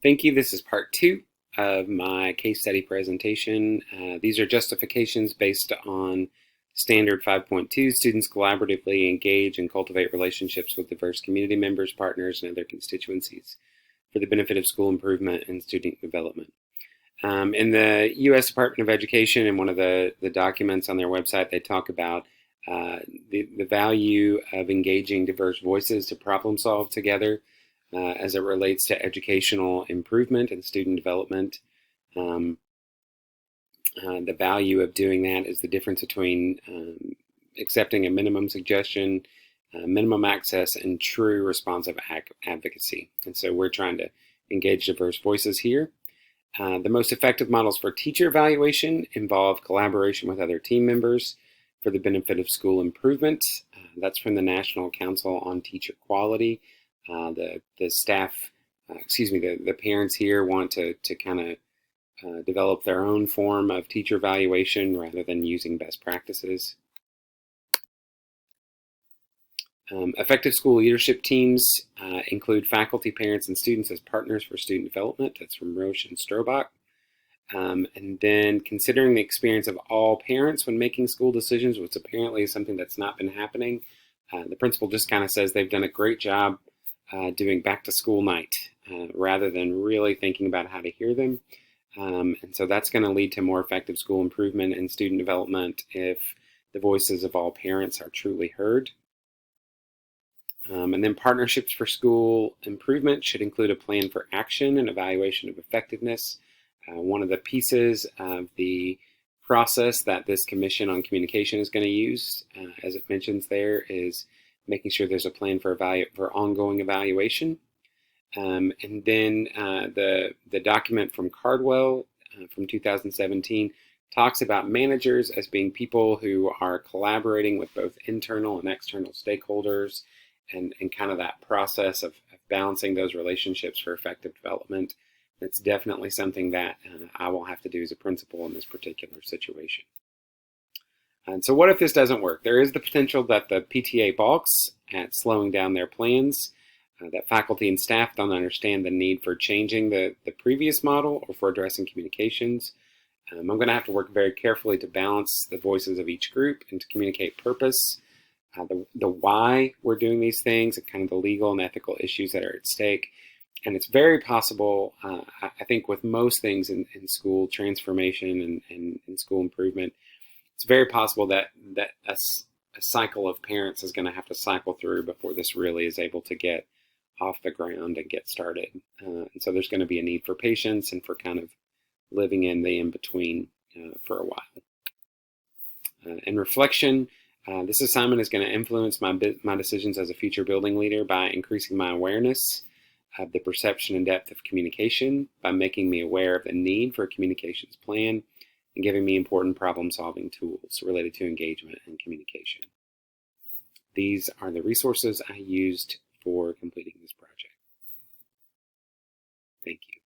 Thank you. This is part two of my case study presentation. These are justifications based on Standard 5.2. Students collaboratively engage and cultivate relationships with diverse community members, partners, and other constituencies for the benefit of school improvement and student development. In the U.S. Department of Education, in one of the documents on their website, they talk about the value of engaging diverse voices to problem solve together as it relates to educational improvement and student development. The value of doing that is the difference between accepting a minimum suggestion, minimum access, and true responsive advocacy. And so we're trying to engage diverse voices here. The most effective models for teacher evaluation involve collaboration with other team members for the benefit of school improvement. That's from the National Council on Teacher Quality. The staff, the parents here want to kind of develop their own form of teacher evaluation rather than using best practices. Effective school leadership teams include faculty, parents, and students as partners for student development. That's from Roche and Strobach. And then considering the experience of all parents when making school decisions, which apparently is something that's not been happening. The principal just kind of says they've done a great job doing back to school night rather than really thinking about how to hear them. And so that's going to lead to more effective school improvement and student development if the voices of all parents are truly heard. And then partnerships for school improvement should include a plan for action and evaluation of effectiveness. One of the pieces of the process that this Commission on Communication is going to use, as it mentions there, is making sure there's a plan for ongoing evaluation. And then the document from Cardwell from 2017 talks about managers as being people who are collaborating with both internal and external stakeholders and kind of that process of balancing those relationships for effective development. It's definitely something that I will have to do as a principal in this particular situation. And so what if this doesn't work? There is the potential that the PTA balks at slowing down their plans, that faculty and staff don't understand the need for changing the previous model or for addressing communications. I'm going to have to work very carefully to balance the voices of each group and to communicate purpose, the why we're doing these things, and kind of the legal and ethical issues that are at stake. And it's very possible, I think with most things in school transformation and in school improvement, it's very possible that a cycle of parents is going to have to cycle through before this really is able to get off the ground and get started. And so there's going to be a need for patience and for kind of living in the in-between for a while. In reflection, this assignment is going to influence my decisions as a future building leader by increasing my awareness of the perception and depth of communication, by making me aware of the need for a communications plan, and giving me important problem-solving tools related to engagement and communication. These are the resources I used for completing this project. Thank you.